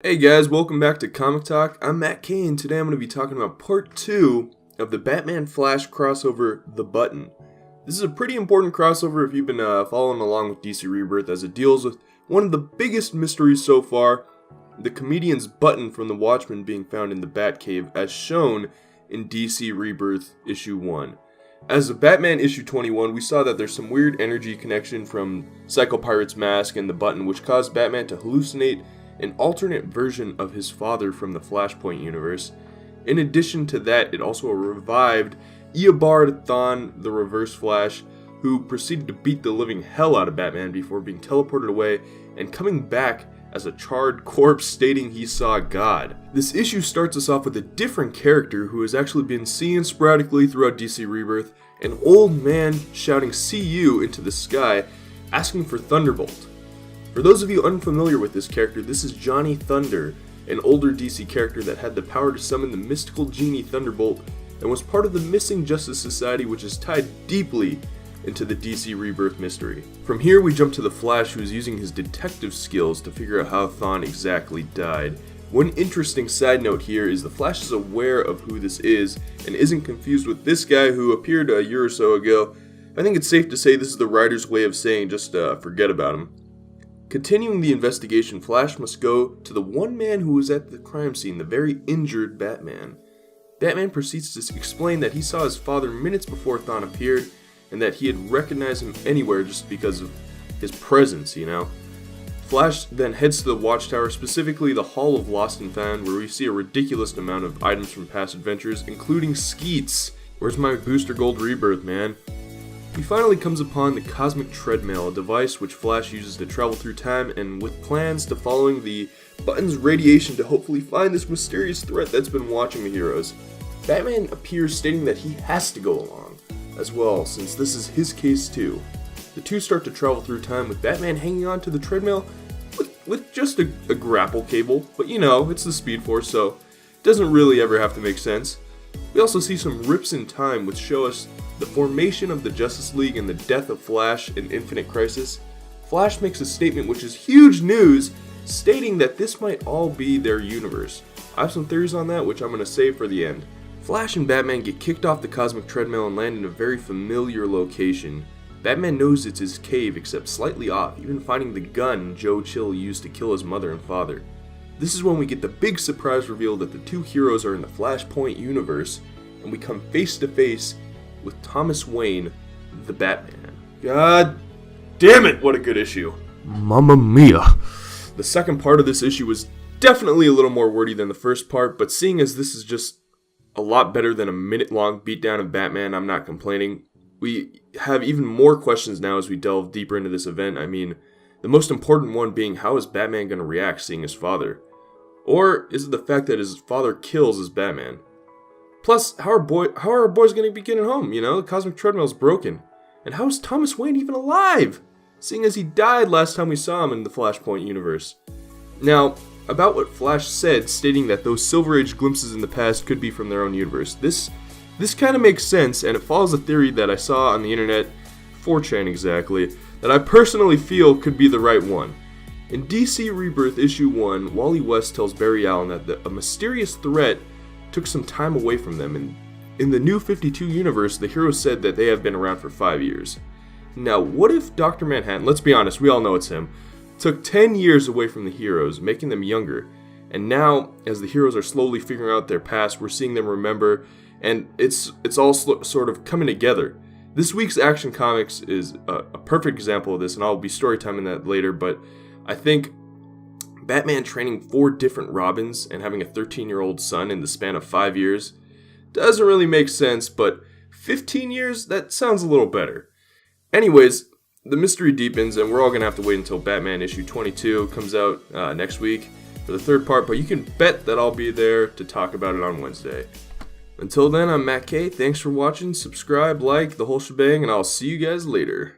Hey guys, welcome back to Comic Talk. I'm Matt K, and today I'm going to be talking about part 2 of the Batman Flash crossover, The Button. This is a pretty important crossover if you've been following along with DC Rebirth, as it deals with one of the biggest mysteries so far, the comedian's button from the Watchmen being found in the Batcave, as shown in DC Rebirth issue 1. As of Batman issue 21, we saw that there's some weird energy connection from Psycho Pirate's mask and the button, which caused Batman to hallucinate an alternate version of his father from the Flashpoint universe. In addition to that, it also revived Eobard Thawne, the Reverse Flash, who proceeded to beat the living hell out of Batman before being teleported away and coming back as a charred corpse stating he saw God. This issue starts us off with a different character who has actually been seen sporadically throughout DC Rebirth, an old man shouting "See you" into the sky, asking for Thunderbolt. For those of you unfamiliar with this character, this is Johnny Thunder, an older DC character that had the power to summon the mystical genie Thunderbolt and was part of the Missing Justice Society, which is tied deeply into the DC Rebirth mystery. From here we jump to the Flash, who is using his detective skills to figure out how Thawne exactly died. One interesting side note here is the Flash is aware of who this is and isn't confused with this guy who appeared a year or so ago. I think it's safe to say this is the writer's way of saying just forget about him. Continuing the investigation, Flash must go to the one man who was at the crime scene, the very injured Batman. Batman proceeds to explain that he saw his father minutes before Thawne appeared, and that he had recognized him anywhere just because of his presence, Flash then heads to the Watchtower, specifically the Hall of Lost and Found, where we see a ridiculous amount of items from past adventures, including Skeets. Where's my Booster Gold Rebirth, man? He finally comes upon the Cosmic Treadmill, a device which Flash uses to travel through time, and with plans to following the button's radiation to hopefully find this mysterious threat that's been watching the heroes. Batman appears stating that he has to go along as well, since this is his case too. The two start to travel through time, with Batman hanging on to the treadmill with just a grapple cable, but it's the Speed Force, so it doesn't really ever have to make sense. We also see some rips in time which show us the formation of the Justice League and the death of Flash in Infinite Crisis. Flash makes a statement which is huge news, stating that this might all be their universe. I have some theories on that which I'm going to save for the end. Flash and Batman get kicked off the Cosmic Treadmill and land in a very familiar location. Batman knows it's his cave, except slightly off, even finding the gun Joe Chill used to kill his mother and father. This is when we get the big surprise reveal that the two heroes are in the Flashpoint universe, and we come face to face with Thomas Wayne, the Batman. God damn it, what a good issue. Mamma mia. The second part of this issue was definitely a little more wordy than the first part, but seeing as this is just a lot better than a minute-long beatdown of Batman, I'm not complaining. We have even more questions now as we delve deeper into this event. I mean, the most important one being, how is Batman going to react seeing his father? Or is it the fact that his father kills as Batman? Plus, how are our boys going to be getting home? The Cosmic Treadmill is broken. And how is Thomas Wayne even alive? Seeing as he died last time we saw him in the Flashpoint universe. Now, about what Flash said, stating that those Silver Age glimpses in the past could be from their own universe. This kind of makes sense, and it follows a theory that I saw on the internet, 4chan exactly, that I personally feel could be the right one. In DC Rebirth issue 1, Wally West tells Barry Allen that a mysterious threat took some time away from them, and in the New 52 universe, the heroes said that they have been around for 5 years. Now, what if Dr. Manhattan, let's be honest, we all know it's him, took 10 years away from the heroes, making them younger, and now, as the heroes are slowly figuring out their past, we're seeing them remember, and it's all sort of coming together. This week's Action Comics is a perfect example of this, and I'll be storytiming that later, but I think Batman training 4 different Robins and having a 13-year-old son in the span of 5 years doesn't really make sense, but 15 years, that sounds a little better. Anyways, the mystery deepens, and we're all going to have to wait until Batman issue 22 comes out next week for the third part, but you can bet that I'll be there to talk about it on Wednesday. Until then, I'm Matt K. Thanks for watching, subscribe, like, the whole shebang, and I'll see you guys later.